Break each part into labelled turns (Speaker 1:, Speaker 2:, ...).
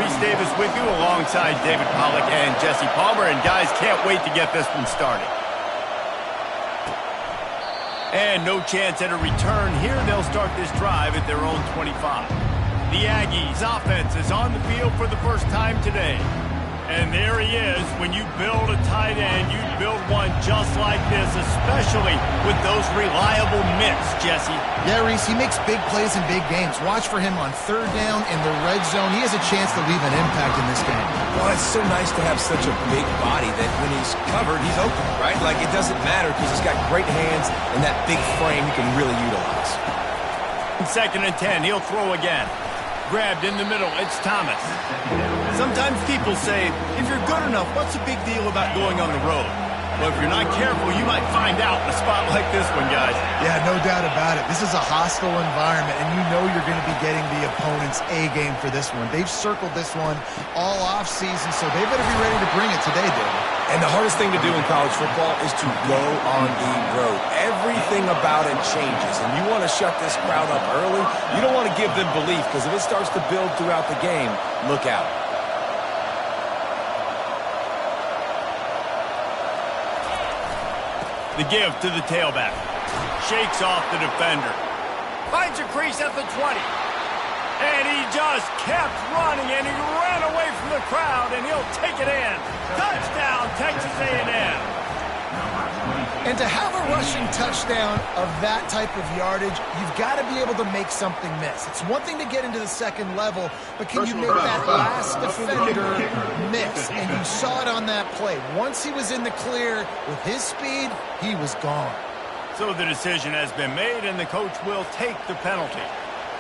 Speaker 1: Reese Davis with you alongside David Pollack and Jesse Palmer. And guys, can't wait to get this one started. And no chance at a return here. They'll start this drive at their own 25. The Aggies offense is on the field for the first time today. And there he is. When you build a tight end, you build one just like this, especially with those reliable mitts, Jesse.
Speaker 2: Yeah, Reese, he makes big plays in big games. Watch for him on third down in the red zone. He has a chance to leave an impact in this game.
Speaker 3: Well, it's so nice to have such a big body that when he's covered, he's open, right? Like, it doesn't matter because he's got great hands and that big frame he can really utilize.
Speaker 1: 2nd and 10, he'll throw again. Grabbed in the middle, it's Thomas. Sometimes people say, if you're good enough, what's the big deal about going on the road? Well, if you're not careful, you might find out in a spot like this one, guys.
Speaker 2: Yeah, no doubt about it. This is a hostile environment, and you know you're going to be getting the opponent's A game for this one. They've circled this one all offseason, so they better be ready to bring it today, David.
Speaker 3: And the hardest thing to do in college football is to go on the road. Everything about it changes, and you want to shut this crowd up early. You don't want to give them belief, because if it starts to build throughout the game, look out.
Speaker 1: The give to the tailback. Shakes off the defender. Finds a crease at the 20. And he just kept running, and he ran away from the crowd, and he'll take it in. Touchdown, Texas A&M.
Speaker 2: And to have a rushing touchdown of that type of yardage, you've got to be able to make something miss. It's one thing to get into the second level, but can you make that last defender miss? And you saw it on that play. Once he was in the clear with his speed, he was gone.
Speaker 1: So the decision has been made, and the coach will take the penalty.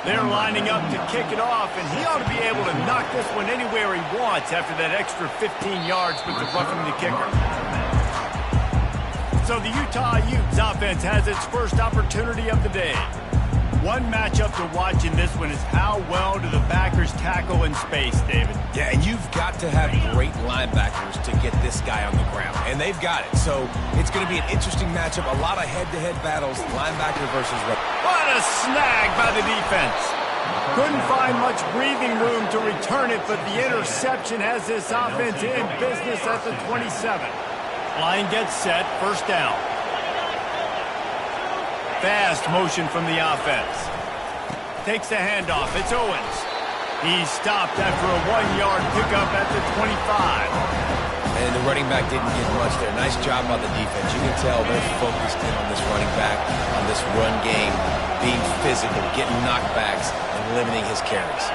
Speaker 1: They're lining up to kick it off, and he ought to be able to knock this one anywhere he wants after that extra 15 yards with the roughing the kicker. So the Utah Utes offense has its first opportunity of the day. One matchup to watch in this one is how well do the backers tackle in space, David?
Speaker 3: Yeah, and you've got to have great linebackers to get this guy on the ground, and they've got it. So it's going to be an interesting matchup, a lot of head-to-head battles, linebacker versus right.
Speaker 1: What a snag by the defense. Couldn't find much breathing room to return it, but the interception has this offense in business at the 27. Line gets set, first down. Fast motion from the offense. Takes the handoff, it's Owens. He's stopped after a 1-yard pickup at the 25.
Speaker 3: And the running back didn't get much there. Nice job by the defense. You can tell they're focused in on this running back, on this run game, being physical, getting knockbacks, and limiting his carries.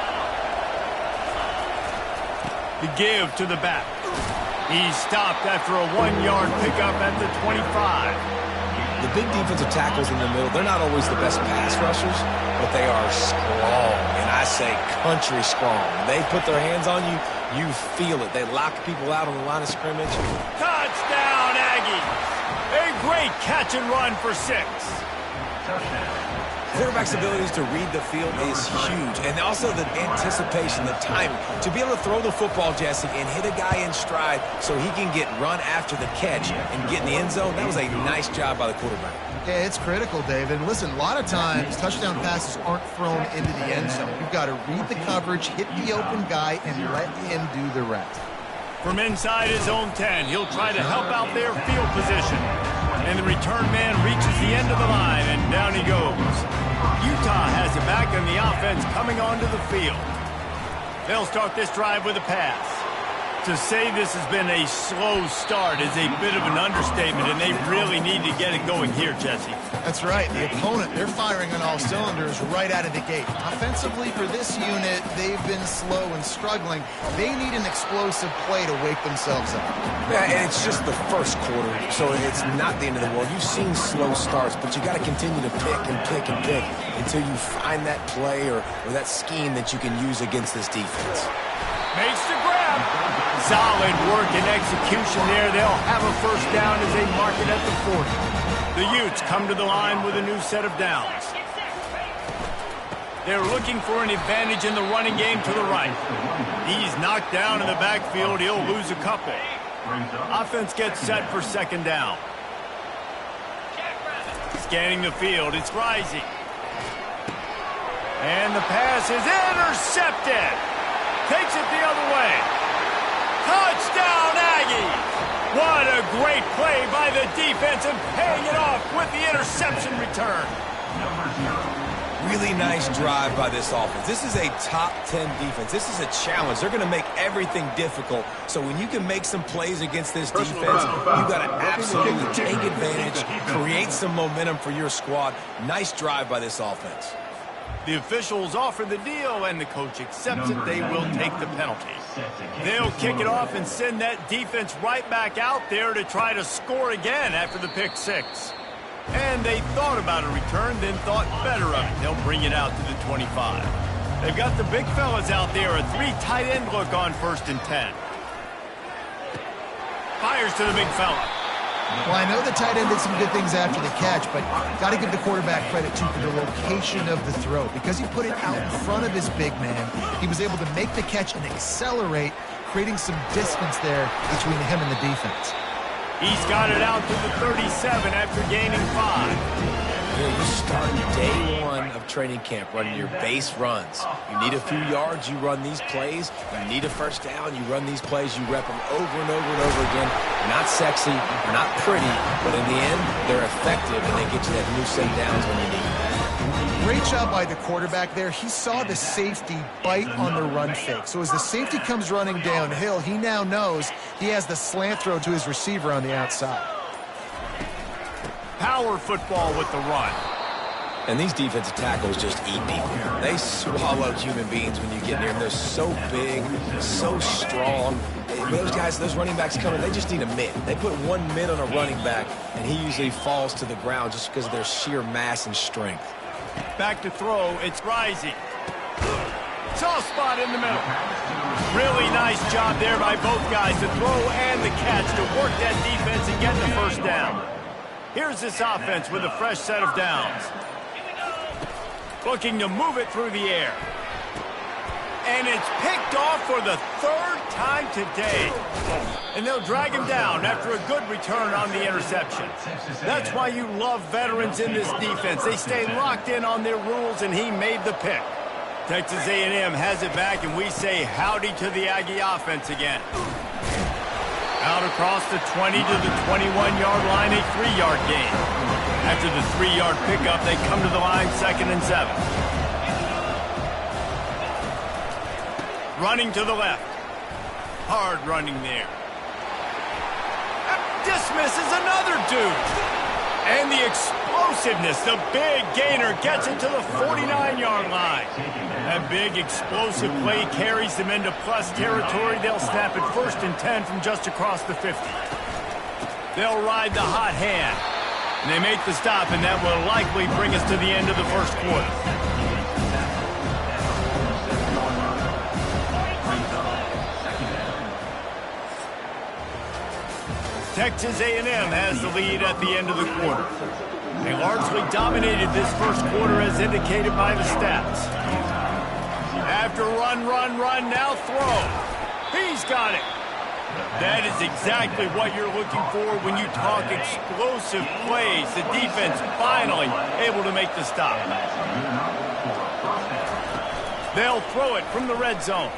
Speaker 1: The give to the back. He's stopped after a 1-yard pickup at the 25.
Speaker 3: The big defensive tackles in the middle, they're not always the best pass rushers, but they are strong, and I say country strong. They put their hands on you, you feel it. They lock people out on the line of scrimmage.
Speaker 1: Touchdown, Aggies! A great catch and run for 6.
Speaker 3: Quarterback's abilities to read the field is huge, and also the anticipation, the timing. To be able to throw the football, Jesse, and hit a guy in stride so he can get run after the catch and get in the end zone, that was a nice job by the quarterback.
Speaker 2: Yeah, it's critical, David. And listen, a lot of times touchdown passes aren't thrown into the end zone. You've got to read the coverage, hit the open guy, and let him do the rest.
Speaker 1: From inside his own 10, he'll try to help out their field position. And the return man reaches the end of the line, and down he goes. Utah has it back, and the offense coming onto the field. They'll start this drive with a pass. To say this has been a slow start is a bit of an understatement, and they really need to get it going here, Jesse.
Speaker 2: That's right. The opponent, they're firing on all cylinders right out of the gate. Offensively, for this unit, they've been slow and struggling. They need an explosive play to wake themselves up.
Speaker 3: Yeah, and it's just the first quarter, so it's not the end of the world. You've seen slow starts, but you got to continue to pick and pick and pick until you find that play or that scheme that you can use against this defense.
Speaker 1: Makes the grab. Solid work and execution there. They'll have a first down as they mark it at the 40. The Utes come to the line with a new set of downs. They're looking for an advantage in the running game to the right. He's knocked down in the backfield. He'll lose a couple. Offense gets set for second down. Scanning the field, it's Rising. And the pass is intercepted. Takes it the other What a great play by the defense and paying it off with the interception return.
Speaker 3: Really nice drive by this offense. This is a top 10 defense. This is a challenge. They're going to make everything difficult. So when you can make some plays against this defense, you've got to absolutely take advantage, create some momentum for your squad. Nice drive by this offense.
Speaker 1: The officials offer the deal, and the coach accepts it. They will take the penalty. They'll kick it off and send that defense right back out there to try to score again after the pick six. And they thought about a return, then thought better of it. They'll bring it out to the 25. They've got the big fellas out there, a 3 tight end look on 1st and 10. Fires to the big fella.
Speaker 2: Well, I know the tight end did some good things after the catch, but got to give the quarterback credit, too, for the location of the throw. Because he put it out in front of his big man, he was able to make the catch and accelerate, creating some distance there between him and the defense.
Speaker 1: He's got it out to the 37 after gaining 5.
Speaker 3: You start day 1 of training camp running your base runs. You need a few yards, you run these plays. You need a first down, you run these plays. You rep them over and over and over again. They're not sexy, they're not pretty, but in the end, they're effective, and they get you that new set downs when you need them.
Speaker 2: Great job by the quarterback there. He saw the safety bite on the run fake. So as the safety comes running downhill, he now knows he has the slant throw to his receiver on the outside.
Speaker 1: Power football with the run.
Speaker 3: And these defensive tackles just eat people. They swallow human beings when you get near them. They're so big, so strong. Those guys, those running backs coming, they just need a mid. They put 1 mid on a running back, and he usually falls to the ground just because of their sheer mass and strength.
Speaker 1: Back to throw, it's Rising. Soft spot in the middle. Really nice job there by both guys, the throw and the catch, to work that defense and get the first down. Here's this offense with a fresh set of downs. Looking to move it through the air. And it's picked off for the 3rd time today. And they'll drag him down after a good return on the interception. That's why you love veterans in this defense. They stay locked in on their rules, and he made the pick. Texas A&M has it back, and we say howdy to the Aggie offense again. Out across the 20 to the 21-yard line, a 3-yard gain. After the 3-yard pickup, they come to the line 2nd and 7. Running to the left. Hard running there. Dismisses another dude. And the explosiveness, the big gainer gets it to the 49-yard line. That big explosive play carries them into plus territory. They'll snap it 1st and 10 from just across the 50. They'll ride the hot hand. And they make the stop, and that will likely bring us to the end of the 1st quarter. Texas A&M has the lead at the end of the quarter. They largely dominated this 1st quarter as indicated by the stats. After run, now throw. He's got it. That is exactly what you're looking for when you talk explosive plays. The defense finally able to make the stop. They'll throw it from the red zone.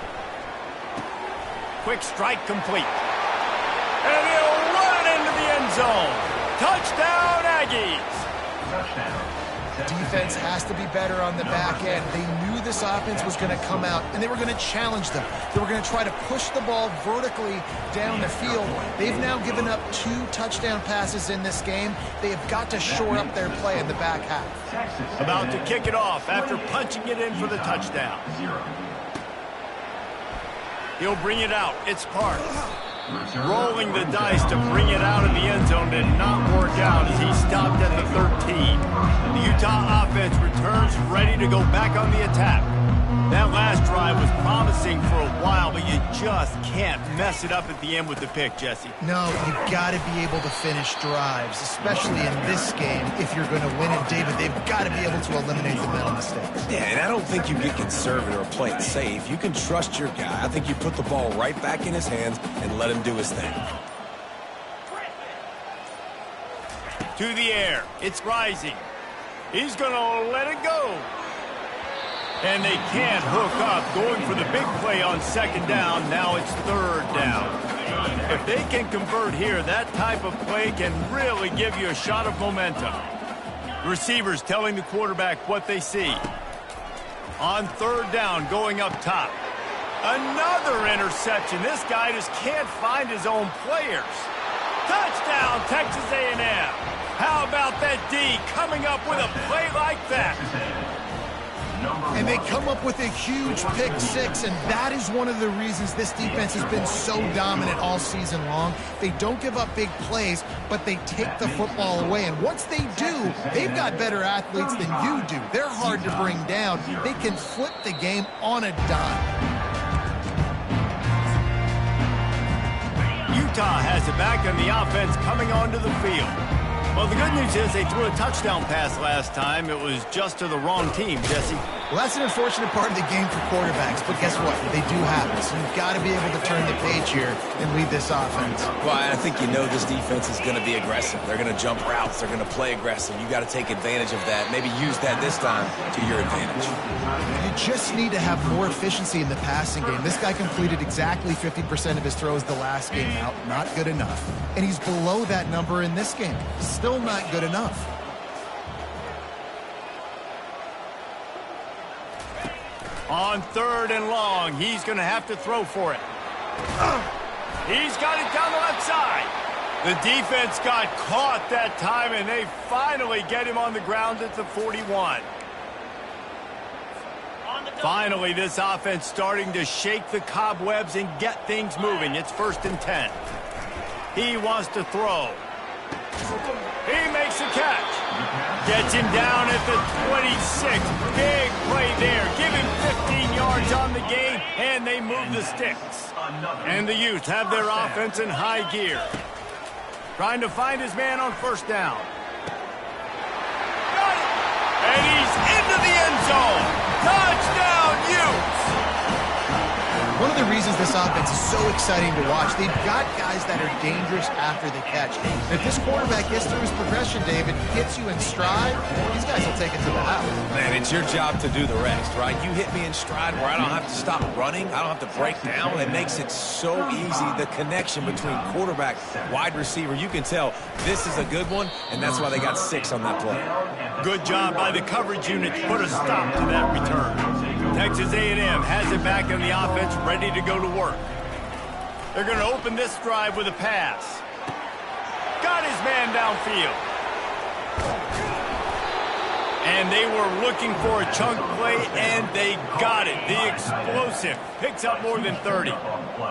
Speaker 1: Quick strike complete. And he'll run it into the end zone. Touchdown, Aggies.
Speaker 2: Defense has to be better on the back end. They knew this offense was going to come out, and they were going to challenge them. They were going to try to push the ball vertically down the field. They've now given up 2 touchdown passes in this game. They have got to shore up their play in the back half.
Speaker 1: About to kick it off after punching it in for the touchdown. He'll bring it out. It's Park. Rolling the dice to bring it out of the end zone did not work out as he stopped at the 13. The Utah offense returns ready to go back on the attack. That last drive was promising for a while, but you just can't mess it up at the end with the pick, Jesse.
Speaker 2: No, you've got to be able to finish drives, especially in this game. If you're going to win it, David, they've got to be able to eliminate the mental mistakes.
Speaker 3: Yeah, and I don't think you get conservative or play it safe. You can trust your guy. I think you put the ball right back in his hands and let him do his thing. To
Speaker 1: the air. It's Rising. He's going to let it go. And they can't hook up, going for the big play on second down. Now it's third down. If they can convert here, that type of play can really give you a shot of momentum. Receivers telling the quarterback what they see. On third down, going up top. Another interception. This guy just can't find his own players. Touchdown, Texas A&M. How about that D coming up with a play like that?
Speaker 2: And they come up with a huge pick six, and that is one of the reasons this defense has been so dominant all season long. They don't give up big plays, but they take the football away. And once they do, they've got better athletes than you do. They're hard to bring down. They can flip the game on a dime.
Speaker 1: Utah has it back on the offense coming onto the field. Well, the good news is they threw a touchdown pass last time. It was just to the wrong team, Jesse.
Speaker 2: Well, that's an unfortunate part of the game for quarterbacks, but guess what? They do happen, so you've got to be able to turn the page here and lead this offense.
Speaker 3: Well, I think you know this defense is going to be aggressive. They're going to jump routes. They're going to play aggressive. You got to take advantage of that. Maybe use that this time to your advantage.
Speaker 2: You just need to have more efficiency in the passing game. This guy completed exactly 50% of his throws the last game out. Not good enough. And he's below that number in this game. Still not good enough.
Speaker 1: On third and long, he's going to have to throw for it. He's got it down the left side. The defense got caught that time, and they finally get him on the ground at the 41. Finally, this offense starting to shake the cobwebs and get things moving. It's 1st and 10. He wants to throw. He makes the catch. Gets him down at the 26. Big play there. Give him 15 yards on the game, and they move the sticks. And the Utes have their offense in high gear. Trying to find his man on 1st down. Got it! And he's into the end zone. Touchdown, Utes!
Speaker 2: One of the reasons this offense is so exciting to watch, they've got guys that are dangerous after the catch. If this quarterback gets through his progression, David, gets you in stride, these guys will take it to the house.
Speaker 3: Man, it's your job to do the rest, right? You hit me in stride where I don't have to stop running. I don't have to break down. It makes it so easy, the connection between quarterback, wide receiver. You can tell this is a good one, and that's why they got 6 on that play.
Speaker 1: Good job by the coverage unit to put a stop to that return. Texas A&M has it back in the offense, ready to go to work. They're going to open this drive with a pass. Got his man downfield. And they were looking for a chunk play, and they got it. The explosive picks up more than 30.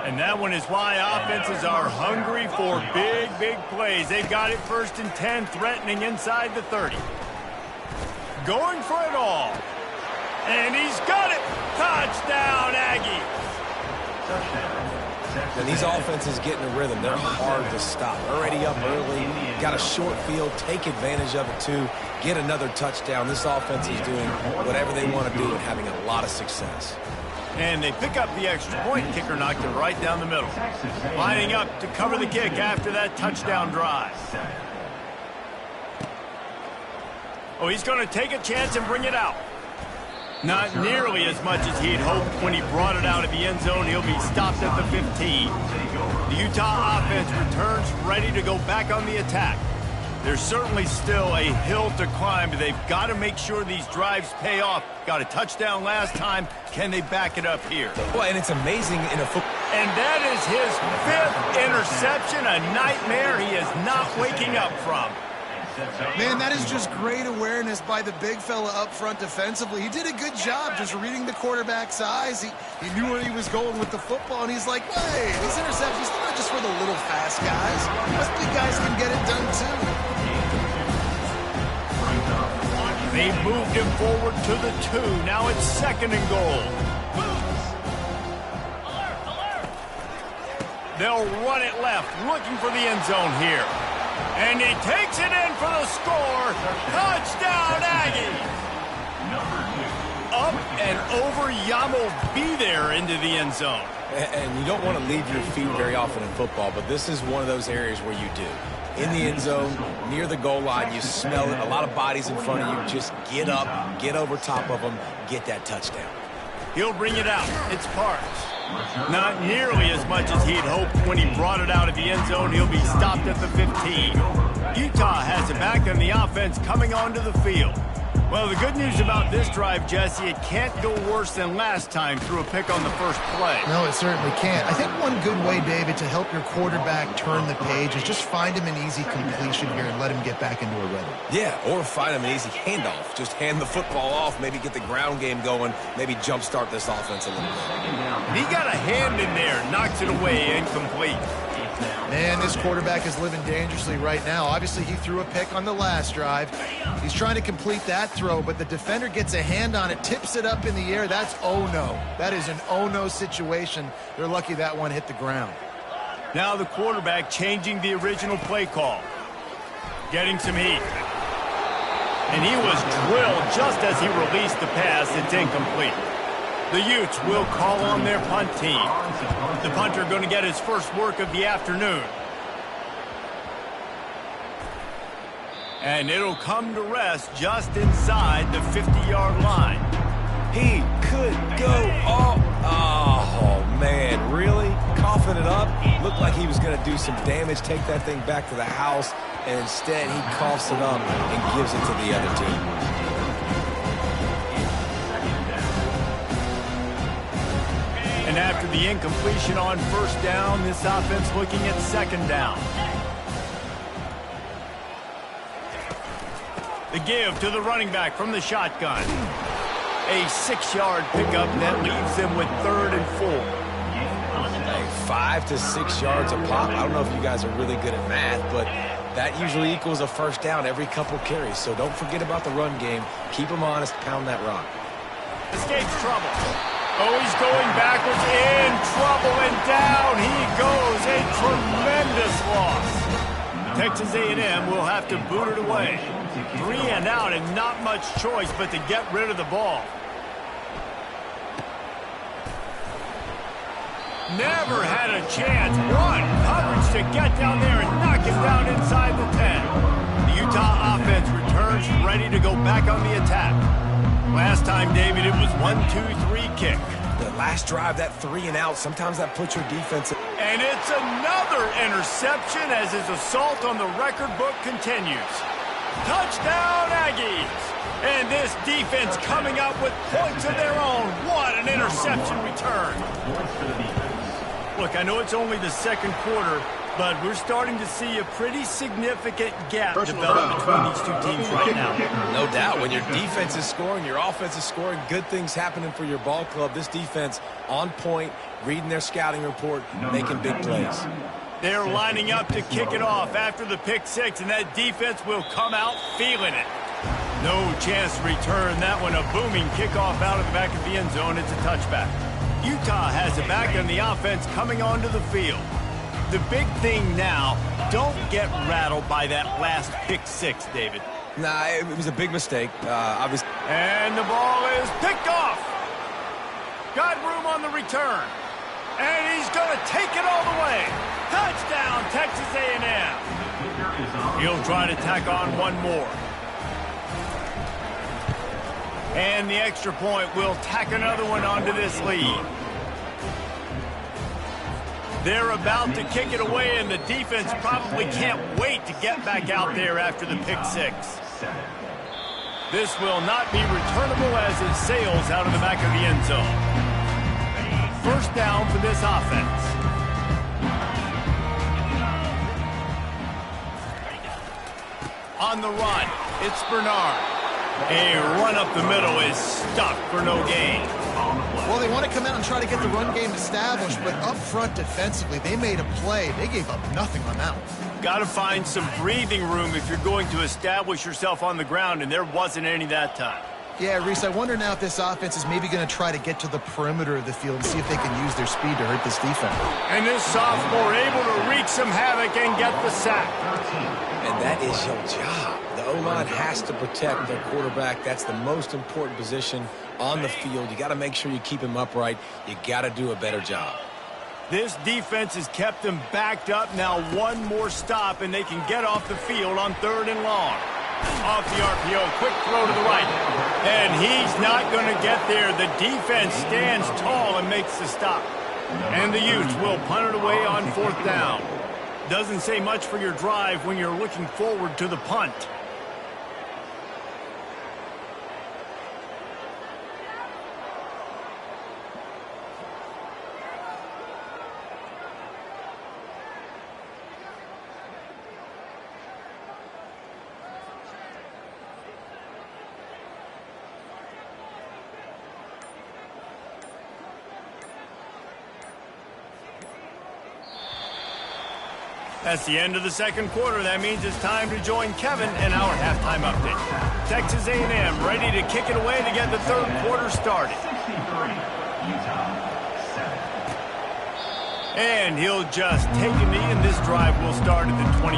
Speaker 1: And that one is why offenses are hungry for big, big plays. They've got it 1st and 10, threatening inside the 30. Going for it all. And he's got it. Touchdown, Aggie.
Speaker 3: And these offenses get in a rhythm. They're hard to stop. Already up early. Got a short field. Take advantage of it, too. Get another touchdown. This offense is doing whatever they want to do and having a lot of success.
Speaker 1: And they pick up the extra point. Kicker knocked it right down the middle. Lining up to cover the kick after that touchdown drive. Oh, he's going to take a chance and bring it out. Not nearly as much as he'd hoped when he brought it out of the end zone. He'll be stopped at the 15. The Utah offense returns ready to go back on the attack. There's certainly still a hill to climb, but they've got to make sure these drives pay off. Got a touchdown last time. Can they back it up here?
Speaker 3: Well, and it's amazing in a football.
Speaker 1: And that is his 5th interception, a nightmare he is not waking up from.
Speaker 2: Man, that is just great awareness by the big fella up front defensively. He did a good job just reading the quarterback's eyes. He knew where he was going with the football, and he's like, hey, these interceptions, they're not just for the little fast guys. Us big guys can get it done, too.
Speaker 1: They moved him forward to the 2. Now it's 2nd and goal. They'll run it left, looking for the end zone here. And he takes it in for the score. Touchdown, Aggies! up and over. Yamo be there into the end zone.
Speaker 3: And you don't want to leave your feet very often in football, but this is one of those areas where you do. In the end zone, near the goal line, you smell it. A lot of bodies in front of you. Just get up, get over top of them, get that touchdown.
Speaker 1: He'll bring it out. It's Parks. Not nearly as much as he'd hoped when he brought it out of the end zone. He'll be stopped at the 15. Utah has it back on the offense coming onto the field. Well, the good news about this drive, Jesse, it can't go worse than last time through a pick on the first play.
Speaker 2: No, it certainly can't. I think one good way, David, to help your quarterback turn the page is just find him an easy completion here and let him get back into a rhythm.
Speaker 3: Yeah, or find him an easy handoff. Just hand the football off, maybe get the ground game going, maybe jumpstart this offense a little bit.
Speaker 1: He got a hand in there, knocks it away, incomplete.
Speaker 2: Man, this quarterback is living dangerously right now. Obviously, he threw a pick on the last drive. He's trying to complete that throw, but the defender gets a hand on it, tips it up in the air. That's oh-no. That is an oh-no situation. They're lucky that one hit the ground.
Speaker 1: Now the quarterback changing the original play call. Getting some heat. And he was drilled just as he released the pass. It's incomplete. The Utes will call on their punt team. The punter going to get his first work of the afternoon. And it'll come to rest just inside the 50-yard line.
Speaker 3: He could go all... Oh, man, really? Coughing it up? Looked like he was going to do some damage, take that thing back to the house, and instead he coughs it up and gives it to the other team.
Speaker 1: And after the incompletion on first down, this offense looking at second down. The give to the running back from the shotgun. A 6-yard pickup that leaves them with 3rd and 4.
Speaker 3: Hey, 5 to 6 yards a pop. I don't know if you guys are really good at math, but that usually equals a first down every couple carries. So don't forget about the run game. Keep them honest, pound that rock.
Speaker 1: Escapes trouble. Oh, he's going backwards, in trouble, and down he goes. A tremendous loss. Texas A&M will have to boot it away. 3 and out, and not much choice but to get rid of the ball. Never had a chance. One coverage to get down there and knock him down inside the 10. The Utah offense returns ready to go back on the attack. Last time, David, it was 1-2-3 kick.
Speaker 3: The last drive, that 3 and out, sometimes that puts your defense...
Speaker 1: And it's another interception as his assault on the record book continues. Touchdown, Aggies! And this defense coming up with points of their own. What an interception return. Look, I know it's only the second quarter, but we're starting to see a pretty significant gap develop between these two teams right now.
Speaker 3: No doubt. When your defense is scoring, your offense is scoring, good things happening for your ball club. This defense on point, reading their scouting report, making big plays.
Speaker 1: They're lining up to kick it off after the pick 6, and that defense will come out feeling it. No chance to return that one. A booming kickoff out of the back of the end zone. It's a touchback. Utah has it back on the offense coming onto the field. The big thing now, don't get rattled by that last pick 6, David.
Speaker 3: Nah, it was a big mistake, obviously.
Speaker 1: And the ball is picked off. Got room on the return. And he's going to take it all the way. Touchdown, Texas A&M. He'll try to tack on one more. And the extra point will tack another one onto this lead. They're about to kick it away, and the defense probably can't wait to get back out there after the pick 6. This will not be returnable as it sails out of the back of the end zone. First down for this offense. On the run, it's Bernard. A run up the middle is stuck for no gain.
Speaker 2: Well, they want to come out and try to get the run game established, but up front defensively, they made a play. They gave up nothing on that one.
Speaker 1: Got to find some breathing room if you're going to establish yourself on the ground, and there wasn't any that time.
Speaker 2: Yeah, Reese, I wonder now if this offense is maybe going to try to get to the perimeter of the field and see if they can use their speed to hurt this defense.
Speaker 1: And this sophomore able to wreak some havoc and get the sack.
Speaker 3: And that is your job. The O-line has to protect their quarterback. That's the most important position on the field. You got to make sure you keep him upright. You got to do a better job.
Speaker 1: This defense has kept them backed up. Now one more stop, and they can get off the field on 3rd and long. Off the RPO, quick throw to the right. And he's not going to get there. The defense stands tall and makes the stop. And the Utes will punt it away on 4th down. Doesn't say much for your drive when you're looking forward to the punt. That's the end of the second quarter. That means it's time to join Kevin in our halftime update. Texas A&M ready to kick it away to get the third quarter started. And he'll just take a knee, and this drive will start at the 25.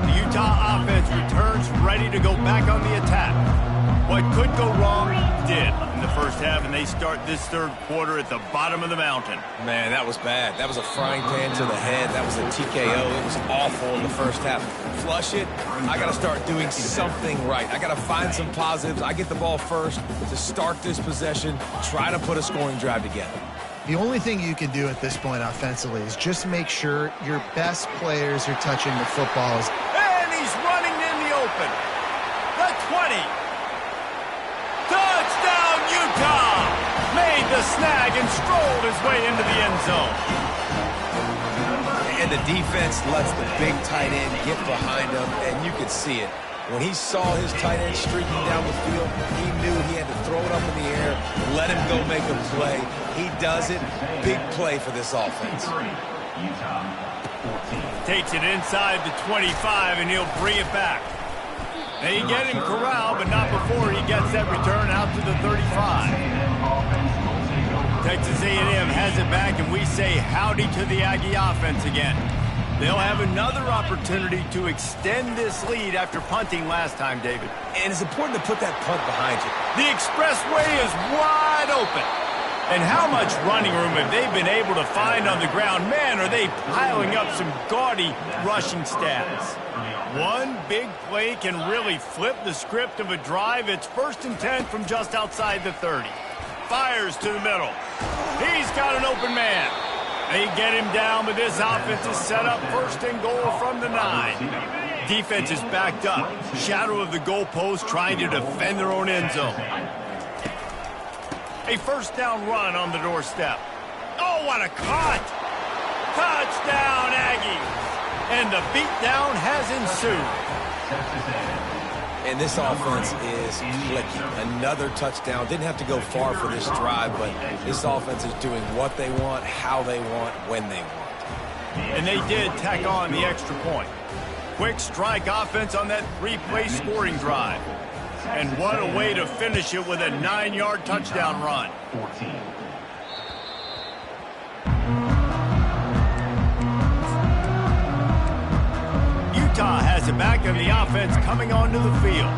Speaker 1: The Utah offense returns ready to go back on the attack. What could go wrong did in the first half, and they start this third quarter at the bottom of the mountain.
Speaker 3: Man, that was bad. That was a frying pan to the head. That was a TKO. It was awful in the first half. Flush it. I got to start doing something right. I got to find some positives. I get the ball first to start this possession, try to put a scoring drive together.
Speaker 2: The only thing you can do at this point offensively is just make sure your best players are touching the footballs.
Speaker 1: And he's running in the open. The 20. Touchdown, Utah! Made the snag and strolled his way into the end zone.
Speaker 3: And the defense lets the big tight end get behind him, and you could see it. When he saw his tight end streaking down the field, he knew he had to throw it up in the air, let him go make a play. He does it. Big play for this offense.
Speaker 1: Takes it inside the 25, and he'll bring it back. They get him corralled, but not before he gets that return out to the 35. Texas A&M has it back, and we say howdy to the Aggie offense again. They'll have another opportunity to extend this lead after punting last time, David.
Speaker 3: And it's important to put that punt behind you.
Speaker 1: The expressway is wide open. And how much running room have they been able to find on the ground? Man, are they piling up some gaudy rushing stats. One big play can really flip the script of a drive. It's 1st and 10 from just outside the 30. Fires to the middle. He's got an open man. They get him down, but this offense is set up 1st and goal from the 9. Defense is backed up. Shadow of the goalpost trying to defend their own end zone. A 1st down run on the doorstep. Oh, what a cut! Touchdown, Aggies! And the beatdown has ensued.
Speaker 3: And this offense is clicking. Another touchdown. Didn't have to go far for this drive, but this offense is doing what they want, how they want, when they want.
Speaker 1: And they did tack on the extra point. Quick strike offense on that 3-play scoring drive. And what a way to finish it with a 9-yard touchdown run. Utah has it back, and the offense coming onto the field.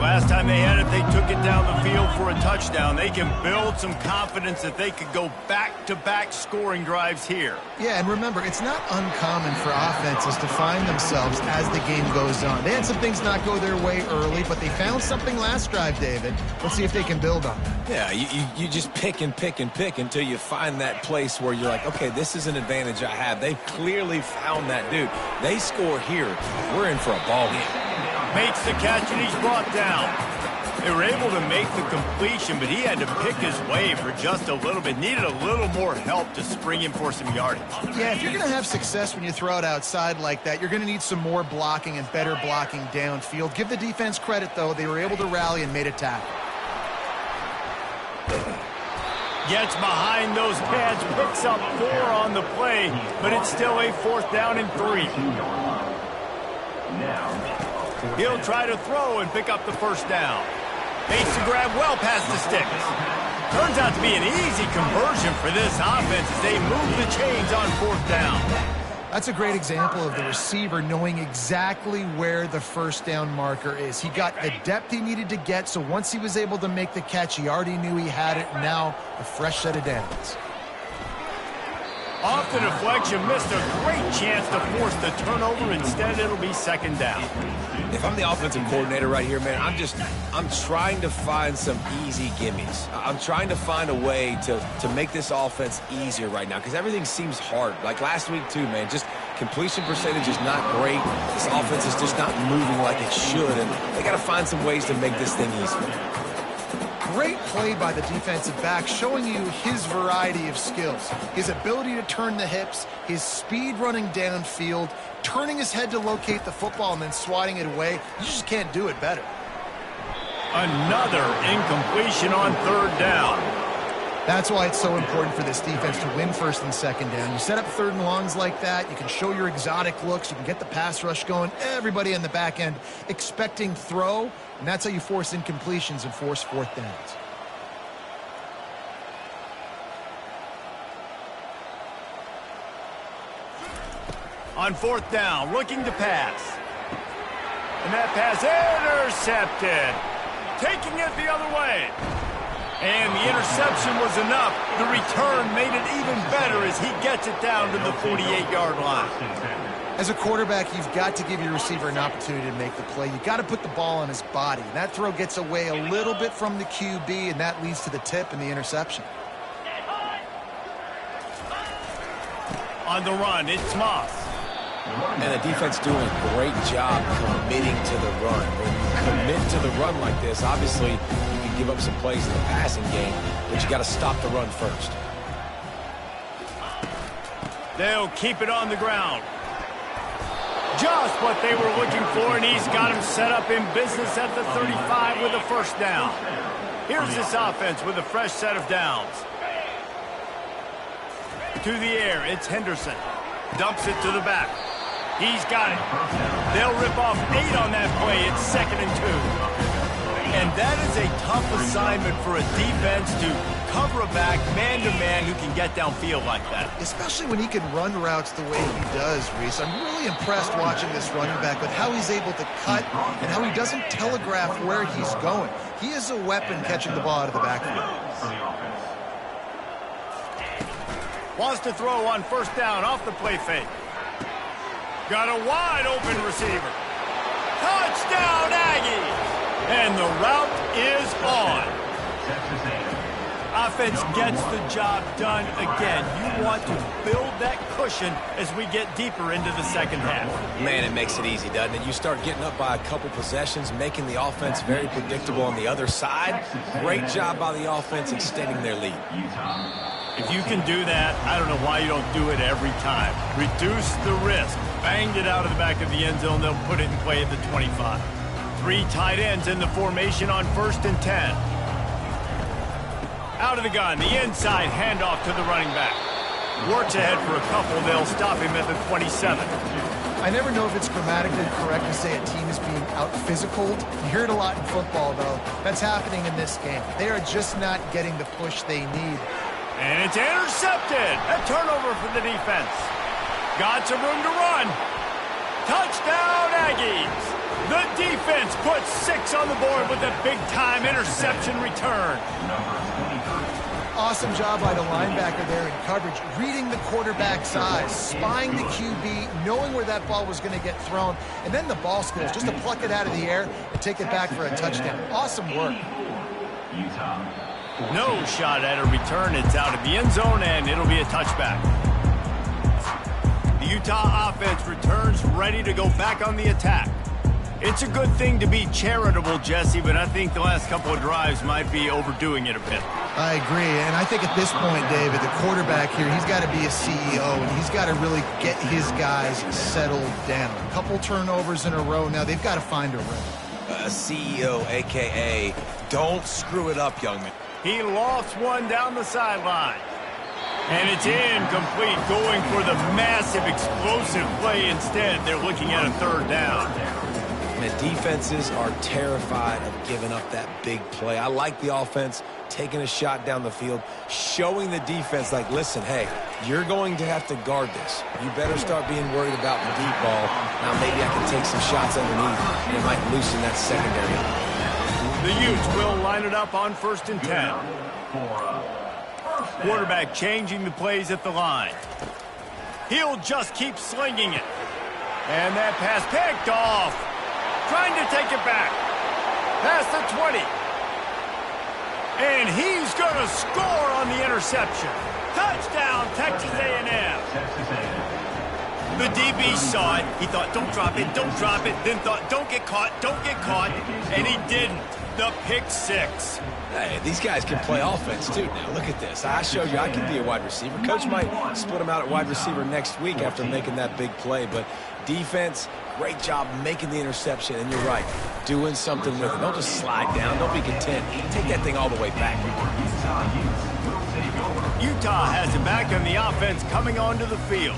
Speaker 1: Last time they had it, they took it down the field for a touchdown. They can build some confidence that they could go back-to-back scoring drives here.
Speaker 2: Yeah, and remember, it's not uncommon for offenses to find themselves as the game goes on. They had some things not go their way early, but they found something last drive, David. Let's see if they can build on that.
Speaker 3: Yeah, you just pick and pick and pick until you find that place where you're like, okay, this is an advantage I have. They've clearly found that dude. They score here. We're in for a ball game.
Speaker 1: Makes the catch, and he's brought down. They were able to make the completion, but he had to pick his way for just a little bit. Needed a little more help to spring him for some yardage.
Speaker 2: Yeah, if you're going to have success when you throw it outside like that, you're going to need some more blocking and better blocking downfield. Give the defense credit, though. They were able to rally and made a tackle.
Speaker 1: Gets behind those pads, picks up 4 on the play, but it's still a 4th down and 3. He'll try to throw and pick up the first down. Makes the grab well past the sticks. Turns out to be an easy conversion for this offense as they move the chains on fourth down.
Speaker 2: That's a great example of the receiver knowing exactly where the first down marker is. He got the depth he needed to get, so once he was able to make the catch, he already knew he had it. Now, a fresh set of downs.
Speaker 1: Off the deflection, missed a great chance to force the turnover. Instead, it'll be second down.
Speaker 3: If I'm the offensive coordinator right here, man, I'm trying to find some easy gimmies. I'm trying to find a way to make this offense easier right now because everything seems hard. Like last week, too, man, just completion percentage is not great. This offense is just not moving like it should, and they got to find some ways to make this thing easier.
Speaker 2: Great play by the defensive back, showing you his variety of skills. His ability to turn the hips, his speed running downfield, turning his head to locate the football and then swatting it away. You just can't do it better.
Speaker 1: Another incompletion on third down.
Speaker 2: That's why it's so important for this defense to win first and second down. You set up third and longs like that, you can show your exotic looks, you can get the pass rush going, everybody in the back end expecting throw, and that's how you force incompletions and force fourth downs.
Speaker 1: On fourth down, looking to pass. And that pass intercepted. Taking it the other way. And the interception was enough. The return made it even better as he gets it down to the 48-yard line.
Speaker 2: As a quarterback, you've got to give your receiver an opportunity to make the play. You've got to put the ball on his body. And that throw gets away a little bit from the QB, and that leads to the tip and the interception.
Speaker 1: On the run, it's Moss.
Speaker 3: And the defense doing a great job committing to the run. When you commit to the run like this, obviously you can give up some plays in the passing game, but you got to stop the run first.
Speaker 1: They'll keep it on the ground. Just what they were looking for, and he's got him set up in business at the 35 with a first down. Here's this offense with a fresh set of downs. To the air, it's Henderson. Dumps it to the back. He's got it. They'll rip off 8 on that play. It's 2nd and 2. And that is a tough assignment for a defense to cover a back man-to-man who can get downfield like that.
Speaker 2: Especially when he can run routes the way he does, Reese. I'm really impressed watching this running back with how he's able to cut and how he doesn't telegraph where he's going. He is a weapon catching the ball out of the backfield.
Speaker 1: Wants to throw on first down off the play fake. Got a wide open receiver. Touchdown Aggies! And the route is on. Offense gets the job done again. You want to build that cushion as we get deeper into the second half.
Speaker 3: Man, it makes it easy, doesn't it? You start getting up by a couple possessions, making the offense very predictable on the other side. Great job by the offense extending their lead.
Speaker 1: If you can do that, I don't know why you don't do it every time. Reduce the risk. Banged it out of the back of the end zone. They'll put it in play at the 25. 3 tight ends in the formation on 1st and 10. Out of the gun, the inside handoff to the running back. Works ahead for a couple. They'll stop him at the 27.
Speaker 2: I never know if it's grammatically correct to say a team is being out-physicaled. You hear it a lot in football, though. That's happening in this game. They are just not getting the push they need.
Speaker 1: And it's intercepted. A turnover for the defense. Got some room to run. Touchdown, Aggies. The defense puts 6 on the board with a big-time interception return.
Speaker 2: Awesome job by the linebacker there in coverage, reading the quarterback's eyes, spying the QB, knowing where that ball was going to get thrown, and then the ball skills, just to pluck it out of the air and take it back for a touchdown. Awesome work.
Speaker 1: No shot at a return. It's out of the end zone, and it'll be a touchback. The Utah offense returns ready to go back on the attack. It's a good thing to be charitable, Jesse, but I think the last couple of drives might be overdoing it a bit.
Speaker 2: I agree, and I think at this point, David, the quarterback here, he's got to be a CEO, and he's got to really get his guys settled down. A couple turnovers in a row now. They've got to find a rhythm.
Speaker 3: CEO, a.k.a. don't screw it up, young man.
Speaker 1: He lofts one down the sideline. And it's incomplete, going for the massive explosive play instead. They're looking at a 3rd down.
Speaker 3: Man, defenses are terrified of giving up that big play. I like the offense taking a shot down the field, showing the defense, like, listen, hey, you're going to have to guard this. You better start being worried about the deep ball. Now maybe I can take some shots underneath, and it might loosen that secondary.
Speaker 1: The Utes will line it up on 1st and 10. Quarterback changing the plays at the line. He'll just keep slinging it. And that pass picked off. Trying to take it back. Past the 20. And he's going to score on the interception. Touchdown, Texas A&M. The DB saw it. He thought, don't drop it, don't drop it. Then thought, don't get caught, don't get caught. And he didn't. The pick six.
Speaker 3: Hey, these guys can play offense, too. Now, look at this. I showed you I can be a wide receiver. Coach might split him out at wide receiver next week after making that big play. But defense, great job making the interception. And you're right, doing something with it. Don't just slide down. Don't be content. Take that thing all the way back.
Speaker 1: Utah has it back on the offense coming onto the field.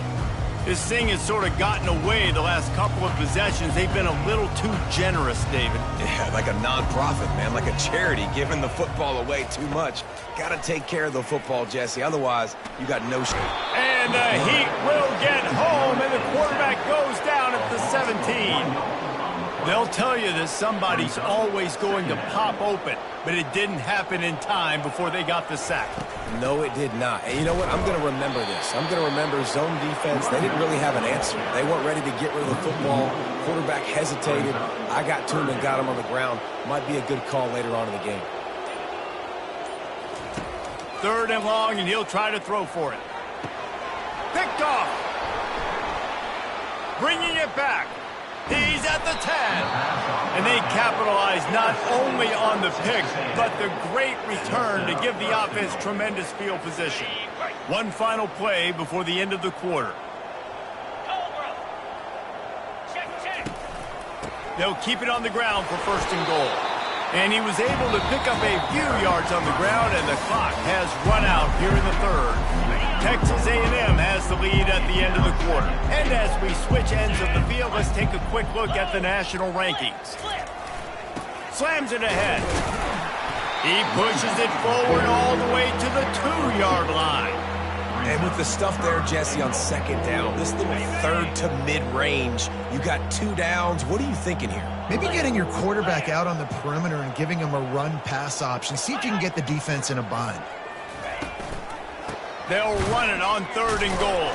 Speaker 1: This thing has sort of gotten away the last couple of possessions. They've been a little too generous, David.
Speaker 3: Yeah, like a non-profit, man, like a charity, giving the football away too much. Got to take care of the football, Jesse. Otherwise, you got no shot.
Speaker 1: And the Heat will get home, and the quarterback goes down at the 17. They'll tell you that somebody's always going to pop open, but it didn't happen in time before they got the sack.
Speaker 3: No, it did not. And you know what? I'm going to remember this. I'm going to remember zone defense. They didn't really have an answer. They weren't ready to get rid of the football. Quarterback hesitated. I got to him and got him on the ground. Might be a good call later on in the game.
Speaker 1: 3rd and long, and he'll try to throw for it. Picked off. Bringing it back. He's at the 10. And they capitalize not only on the pick, but the great return to give the offense tremendous field position. One final play before the end of the quarter. They'll keep it on the ground for 1st and goal. And he was able to pick up a few yards on the ground, and the clock has run out here in the 3rd. Texas A&M has the lead at the end of the quarter. And as we switch ends of the field, let's take a quick look at the national rankings. Slams it ahead. He pushes it forward all the way to the 2-yard line.
Speaker 3: And with the stuff there, Jesse, on 2nd down, this little 3rd to mid-range, you got 2 downs. What are you thinking here?
Speaker 2: Maybe getting your quarterback out on the perimeter and giving him a run-pass option. See if you can get the defense in a bind.
Speaker 1: They'll run it on 3rd and goal.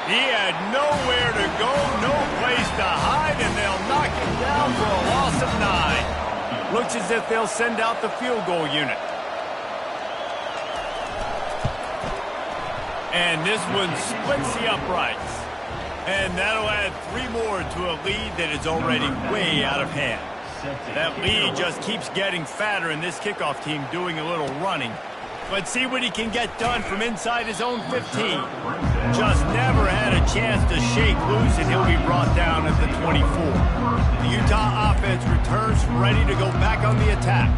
Speaker 1: He had nowhere to go, no place to hide, and they'll knock him down for a loss of 9. Looks as if they'll send out the field goal unit. And this one splits the uprights. And that'll add 3 more to a lead that is already way out of hand. That lead just keeps getting fatter, and this kickoff team doing a little running. Let's see what he can get done from inside his own 15. Just never had a chance to shake loose, and he'll be brought down at the 24. The Utah offense returns ready to go back on the attack.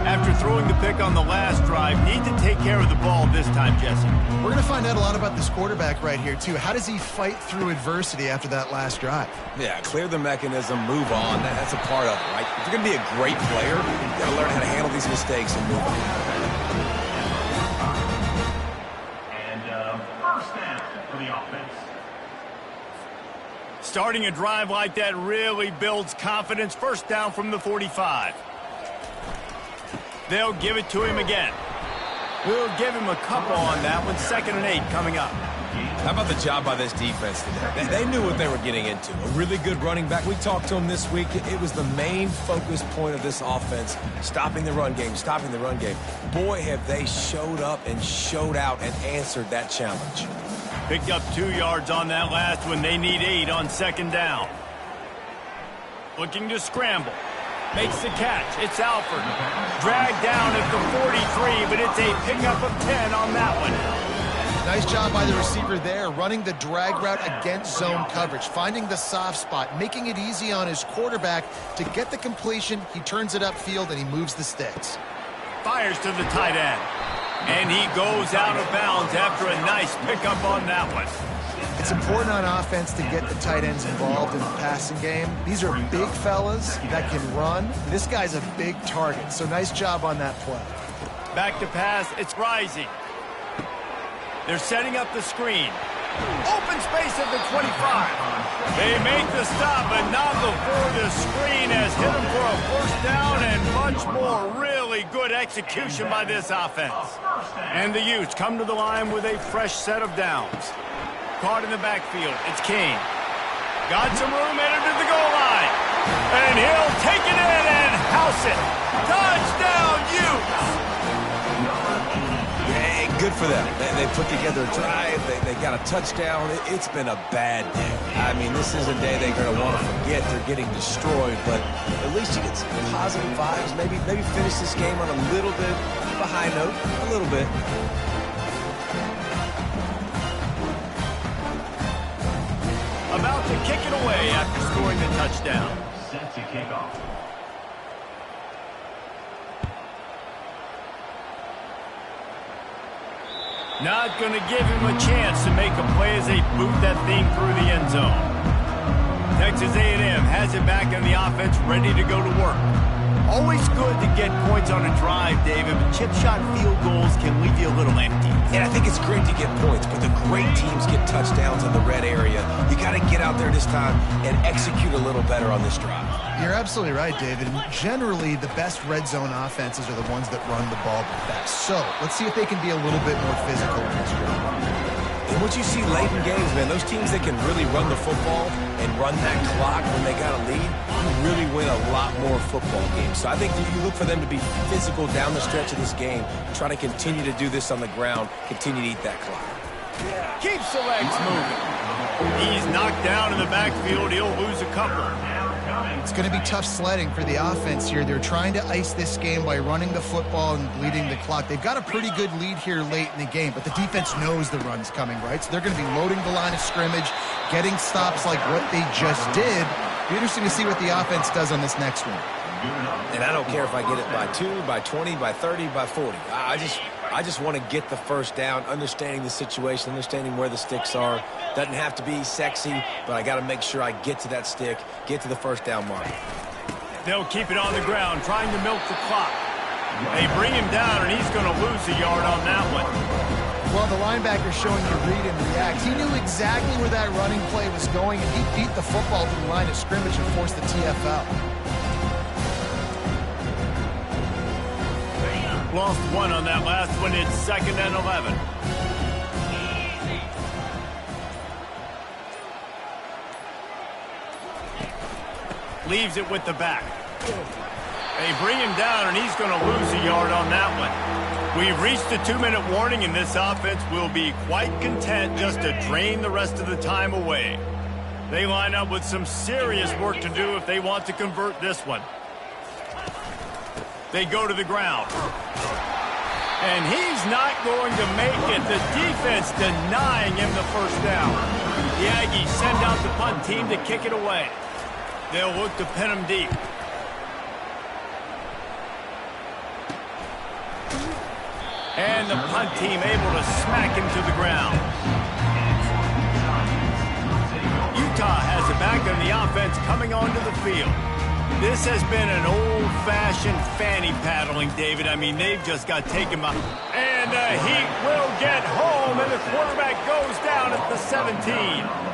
Speaker 1: After throwing the pick on the last drive, need to take care of the ball this time, Jesse.
Speaker 2: We're going to find out a lot about this quarterback right here, too. How does he fight through adversity after that last drive?
Speaker 3: Yeah, clear the mechanism, move on. That's a part of it, right? If you're going to be a great player, you've got to learn how to handle these mistakes and move on.
Speaker 4: And 1st down for the offense.
Speaker 1: Starting a drive like that really builds confidence. 1st down from the 45. They'll give it to him again. We'll give him a couple on that one. 2nd and 8 coming up.
Speaker 3: How about the job by this defense today? They knew what they were getting into. A really good running back. We talked to him this week. It was the main focus point of this offense, stopping the run game, stopping the run game. Boy, have they showed up and showed out and answered that challenge.
Speaker 1: Picked up 2 yards on that last one. They need 8 on 2nd down. Looking to scramble. Makes the catch. It's Alford. Dragged down at the 43, but it's a pickup of 10 on that one.
Speaker 2: Nice job by the receiver there, running the drag route against zone coverage, finding the soft spot, making it easy on his quarterback to get the completion. He turns it upfield, and he moves the sticks.
Speaker 1: Fires to the tight end. And he goes out of bounds after a nice pickup on that one.
Speaker 2: It's important on offense to get the tight ends involved in the passing game. These are big fellas that can run. This guy's a big target, so nice job on that play.
Speaker 1: Back to pass, it's rising. They're setting up the screen. Open space at the 25. They make the stop, but not before the screen has hit them for a first down and much more. Really good execution by this offense. And the Utes come to the line with a fresh set of downs. Caught in the backfield, it's Kane. Got some room, headed to the goal line. And he'll take it in and house it. Touchdown, Utes!
Speaker 3: Yeah, good for them. They put together a drive. They got a touchdown. It's been a bad day. I mean, this is a day they're going to want to forget. They're getting destroyed, but at least you get some positive vibes. Maybe finish this game on a little bit of a high note, a little bit.
Speaker 1: About to kick it away after scoring the touchdown.
Speaker 4: Set to kick off.
Speaker 1: Not going to give him a chance to make a play as they boot that thing through the end zone. Texas A&M has it back on the offense, ready to go to work. Always good to get points on a drive, David, but chip shot field goals can leave you a little empty.
Speaker 3: And I think it's great to get points, but the great teams get touchdowns in the red area. You got to get out there this time and execute a little better on this drive.
Speaker 2: You're absolutely right, David. Generally, the best red zone offenses are the ones that run the ball the best. So let's see if they can be a little bit more physical in this drive.
Speaker 3: And what you see late in games, man, those teams that can really run the football and run that clock when they got a lead, you really win a lot more football games. So I think you look for them to be physical down the stretch of this game, try to continue to do this on the ground, continue to eat that clock.
Speaker 1: Keeps the legs moving. He's knocked down in the backfield. He'll lose a couple.
Speaker 2: It's going to be tough sledding for the offense here. They're trying to ice this game by running the football and bleeding the clock. They've got a pretty good lead here late in the game, but the defense knows the run's coming, right? So they're going to be loading the line of scrimmage, getting stops like what they just did. It'll be interesting to see what the offense does on this next one.
Speaker 3: And I don't care if I get it by 2, by 20, by 30, by 40. I just want to get the first down, understanding the situation, understanding where the sticks are. Doesn't have to be sexy, but I got to make sure I get to that stick, get to the first down mark.
Speaker 1: They'll keep it on the ground, trying to milk the clock. They bring him down, and he's going to lose a yard on that one.
Speaker 2: Well, the linebacker's showing you read and react. He knew exactly where that running play was going, and he beat the football to the line of scrimmage and forced the TFL.
Speaker 1: Lost one on that last one. It's 2nd and 11. Leaves it with the back. They bring him down, and he's going to lose a yard on that one. We've reached the 2-minute warning, and this offense will be quite content just to drain the rest of the time away. They line up with some serious work to do if they want to convert this one. They go to the ground. And he's not going to make it. The defense denying him the first down. The Aggies send out the punt team to kick it away. They'll look to pin him deep. And the punt team able to smack him to the ground. Utah has it back on the offense coming onto the field. This has been an old-fashioned fanny paddling, David. I mean, they've just got taken by... And the Heat will get home, and the quarterback goes down at the 17.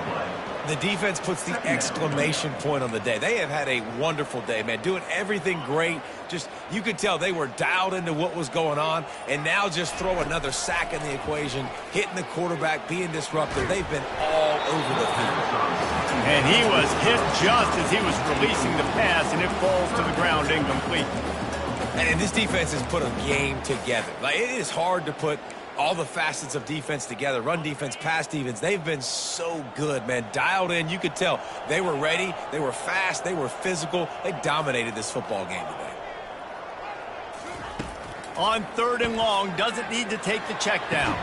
Speaker 3: The defense puts the exclamation point on the day. They have had a wonderful day, man, doing everything great. Just, you could tell they were dialed into what was going on, and now just throw another sack in the equation, hitting the quarterback, being disruptive. They've been all over the field.
Speaker 1: And he was hit just as he was releasing the pass, and it falls to the ground incomplete.
Speaker 3: And this defense has put a game together. Like, it is hard to put all the facets of defense together. Run defense, pass defense. They've been so good, man. Dialed in. You could tell they were ready. They were fast. They were physical. They dominated this football game today.
Speaker 1: On 3rd and long, doesn't need to take the check down.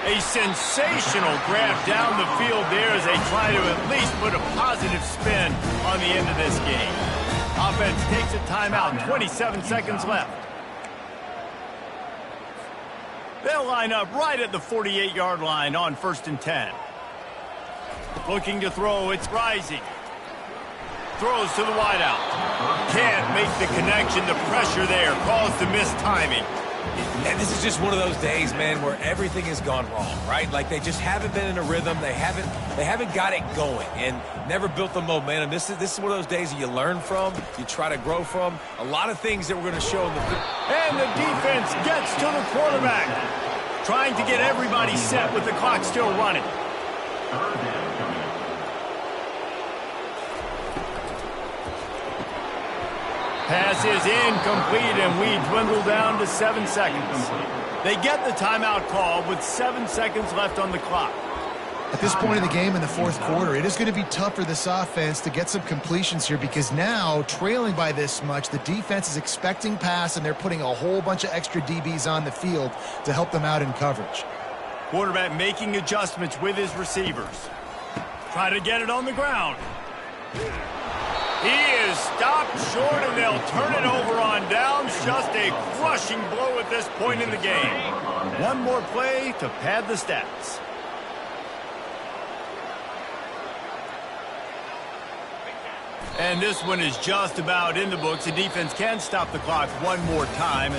Speaker 1: A sensational grab down the field there as they try to at least put a positive spin on the end of this game. Offense takes a timeout, 27 seconds left. They'll line up right at the 48-yard line on 1st and 10. Looking to throw, it's Rising. Throws to the wideout. Can't make the connection. The pressure there caused the missed timing.
Speaker 3: And this is just one of those days, man, where everything has gone wrong, right? Like they just haven't been in a rhythm. They haven't got it going and never built the momentum. This is one of those days that you learn from, you try to grow from. A lot of things that we're going to show in the...
Speaker 1: And the defense gets to the quarterback. Trying to get everybody set with the clock still running. Pass is incomplete, and we dwindle down to 7 seconds. They get the timeout call with 7 seconds left on the clock.
Speaker 2: At this point in the game in the fourth quarter, it is going to be tough for this offense to get some completions here because now, trailing by this much, the defense is expecting pass, and they're putting a whole bunch of extra DBs on the field to help them out in coverage.
Speaker 1: Quarterback making adjustments with his receivers. Try to get it on the ground. He is stopped short, and they'll turn it over on downs. Just a crushing blow at this point in the game. One more play to pad the stats. And this one is just about in the books. The defense can stop the clock one more time.